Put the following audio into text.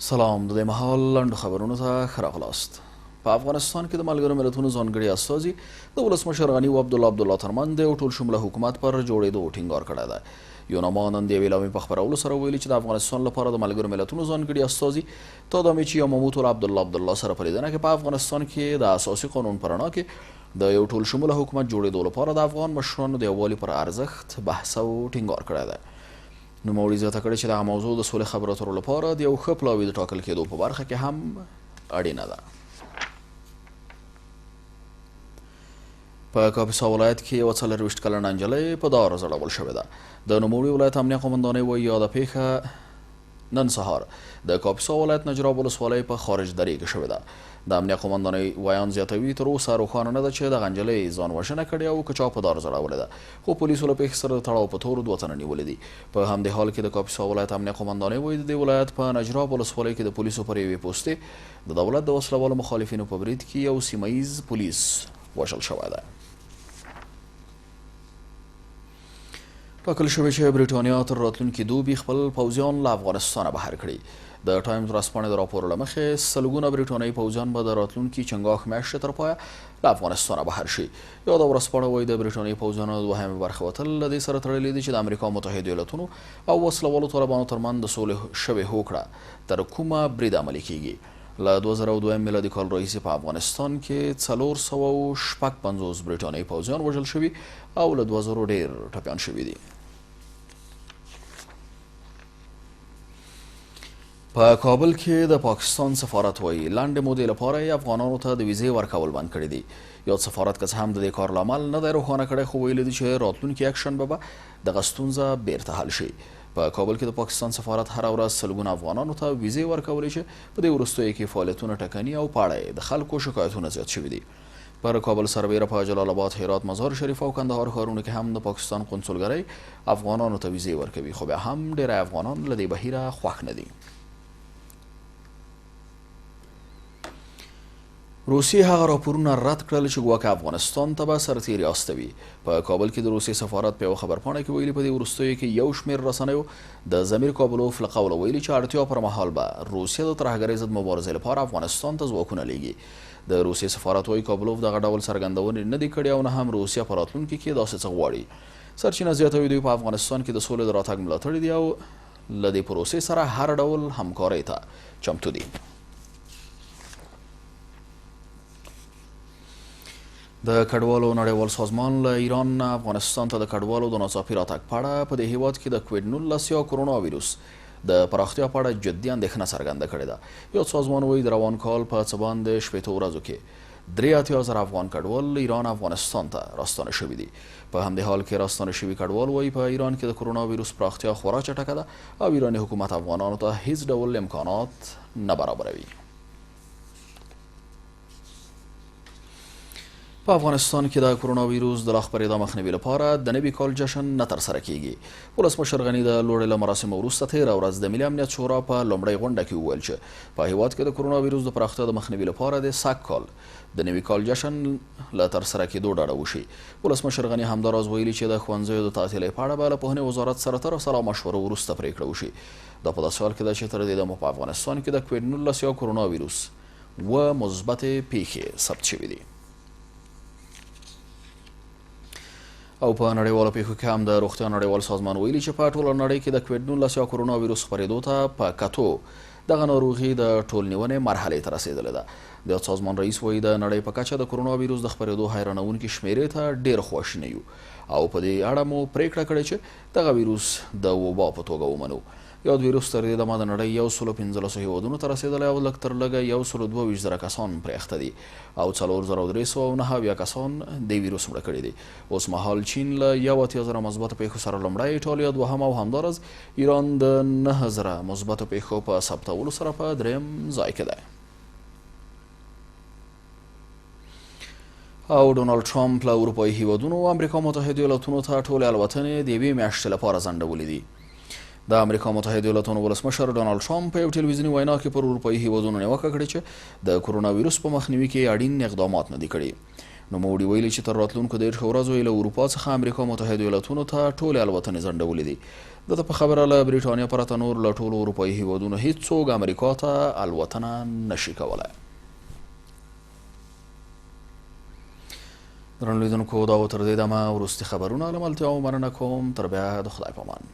سلام د دې مهال لنډو خبرونو ته ښه راغلاست. په افغانستان کې د ملګرو ملتونو ځانګړي استازي د ولسمشر غني او عبدالله ترمنځ د یو ټول شموله حکومت پر جوړېدو ټینګار کړی دی. یوناما نن د یوې اعلامیې په خپرولو سره ویلي چې د افغانستان لپاره د ملګرو ملتونو ځانګړي استازي تادامیچي یاماموتو له عبدالله سره په لیدنه کې په افغانستان کې د اساسي قانون په رڼا کې د یو ټول شموله حکومت جوړېدو لپاره د افغان مشرانو د یووالي پر ارزښت بحث او ټینګار کړی دی. نوموړي زیاته کړې چې دغه موضوع د سولې خبرو اترو لپاره د یو ښه پلاوي د ټاکل کېدو په برخه کې هم اړینه ده. په کاپیسا ولایت کې یوه 24 کلنه نجلۍ په دار ځړول شوې ده. د نوموړي ولایت امنیه قومندانۍ وایي یاده پیښه نن سهار د کاپیسا ولایت نجراب ولسوالۍ په خارج درې کې شوې ده. د امنیه قومندانۍ ویان زیاتوي تر اوسه روښانه نه ده چې دغه نجلۍ ځان وژنه کړې او که چا په دار ځړولې ده، خو پولیسو له پیښې سره د تړاو په تور 2 تنه نیولي دي. په همدې حال کې د کاپیسا ولایت امنیه قومندانۍ وایي د دې ولایت په نجراب ولسوالۍ کې د پولیسو پر یوې پوستې د دولت د وسلوالو مخالفینو په برید کې یو سیمه ییز پولیس وژل شوی دی. ټاکل شوی چې برېټانیا تر راتلونکي دوبي خپل پوځیان له افغانستانه بهر کړي. د ټایمز ورځپاڼې د راپور له مخې سلګونه برېټانیایي پوځیان به د راتلونکي چنګاښ میاشتې تر پایه له افغانستانه بهر شي. یاده ورځپاڼه وایي د برېټانیایي پوځیانو دوهمې برخه وتل له دې سره تړلي دي چې د امریکا متحدو ایالتونو او وسلوالو طالبانو ترمنځ د سولې شوې هوکړه تر کومه برید عملي کیږي. له 2002 میلادي کال راهیسې په افغانستان کې 456 برېټانیایي پوځیان وژل شوي او له 2000 ډېر ټپیان شوي دي. په کابل کې د پاکستان سفارت وایي لنډې مودې لپاره یې افغانانو ته د ویزې ورکول بند کړي دي. یاد سفارت که څه هم د دې کار لامل نه دی روښانه کړی، خو ویلي دي چې راتلونکي یکشنبه به دغه ستونزه بیرته حل شي. په کابل کې د پاکستان سفارت هره ورځ سلګونه افغانانو ته ویزې ورکولی چې په دې وروستیو کې فعالیتونه ټکني او په اړه د خلکو شکایتونه زیات شوي دي. پر کابل سربیره په جلال آباد، هرات، مزار شریف او کندهار ښارونو کې هم د پاکستان قونسلګرۍ افغانانو ته ویزې ورکوي، خو بیا هم ډیری افغانان له دې بهیره خوښ نه دي. روسیې هغه راپورونه رد کړل چې ګواکې افغانستان ته به سرتیري استوي. په کابل کې د روسیې سفارت په یوه خبرپاڼه کې ویلي په دې وروستیو کې یو شمېر رسنیو د ضمیر کابلوف له قوله ویلي چې اړتیا پر مهال به روسیه د ترهګرۍ ضد مبارزې لپاره افغانستان ته ځواکونه لیږي. د روسیې سفارت وایي کابلوف دغه ډول څرګندونې نه دي کړې او نه هم روسیه په راتلونکي کې داسې څه غواړي. سرچینه زیاتوي دوی په افغانستان کې د سولې د راتګ ملاتړي دي او له دې پروسې سره هر ډول همکارۍ ته چمتو دي. د کډوالو نړیوال سازمان له ایران نه افغانستان ته د کډوالو د ناڅاپي راتګ په اړه په دې هیواد کې د کوویډ-19 یا کرونا ویروس د پراختیا په اړه جدي اندېښنه څرګنده کړې ده. یاد سازمان وایي د روان کال په څه باندې 80 ورځو کې 83,000 افغان کډوال ایران افغانستان ته راستانه شوي دي. په همدې حال کې راستانه شوي کډوال وایي په ایران کې د کرونا ویروس پراختیا خورا چټکه ده او ایراني حکومت افغانانو ته هیڅ ډول امکانات نه برابروي. په افغانستان کې د کرونا ویروس د لا خپرېدا مخنیوي لپاره د نوي کال جشن نه ترسره کیږي. ولسمشر غني د لوړې له مراسمو وروسته تېره ورځ د ملي امنیت شورا په لومړۍ غونډه کې وویل چې په هیواد کې د کرونا ویروس د پراختیا د مخنیوي لپاره د سږ کال د نوي کال جشن له ترسره کېدو ډډه وشي. ولسمشر غني همداراز ویلي چې د ښوونځیو د تعطیلۍ په اړه به له پوهنې وزارت سره تر سلا مشورو وروسته پرېکړه وشي. دا په داسې حال کې ده چې تر دې دمه په افغانستان کې د کوویډ-19 یا کرونا ویروس 2 مثبتې پیښې ثبت شوي دي. او په نړیوالو پیښو کې هم د روغتیا نړیوال سازمان ویلي چې په ټوله نړۍ کې د کوویډ-19 یا کرونا ویروس خپرېدو ته په کتو دغه ناروغي د ټولنیونې مرحلې ته رسېدلې ده. د سازمان رئیس وایي د نړۍ په کچه د کرونا ویروس د خپرېدو حیرانوونکې شمېرې ته ډېر خواشینی یو او په دې اړه مو پرېکړه کړې چې دغه ویروس د وبا په توګه ومنو. یاد ویروس تر دې دمه د نړۍ 115 هیوادونو ته رسېدلی او لږ تر لږه 122,000 کسان پرې اخته دي او 4,309 کسان د ویروس مړه کړي دي. اوس مهال چین له 81,000 مثبتو پیښو سره لومړی، ایټالیا دوهم او همداراز ایران د 9,000 مثبتو پیښو په ثبتولو سره په درېیم ځای کې دی. او ډونالډ ټرمپ له اروپایي هیوادونو او امریکا متحدو ایالتونو ته ټولې الوتنې د یوې میاشتې لپاره ځنډولې دي. د امریکا متحدو ایالتونو ولسمشر ډونالډ ټرمپ په یو ټلویزیوني وینا کې پر اروپایي هیوادونو نیوکه کړې چې د کرونا ویروس په مخنیوي کې اړین اقدامات نه دي کړي. نوموړي ویلي چې تر راتلونکو 10 ورځو له اروپا څخه امریکا متحده ایالتونو ته ټولې الوتنې ځنډولې دي. دته په خبره له بریټانیا پرته نور له ټولو اروپایي هیوادونو هیڅوک امریکا ته الوتنه نشي کولی. درنو لیدونکو دا و تر دې دمه وروستي خبرونه له ملتیاو مننه کوم. تر بیا د خدای په امان.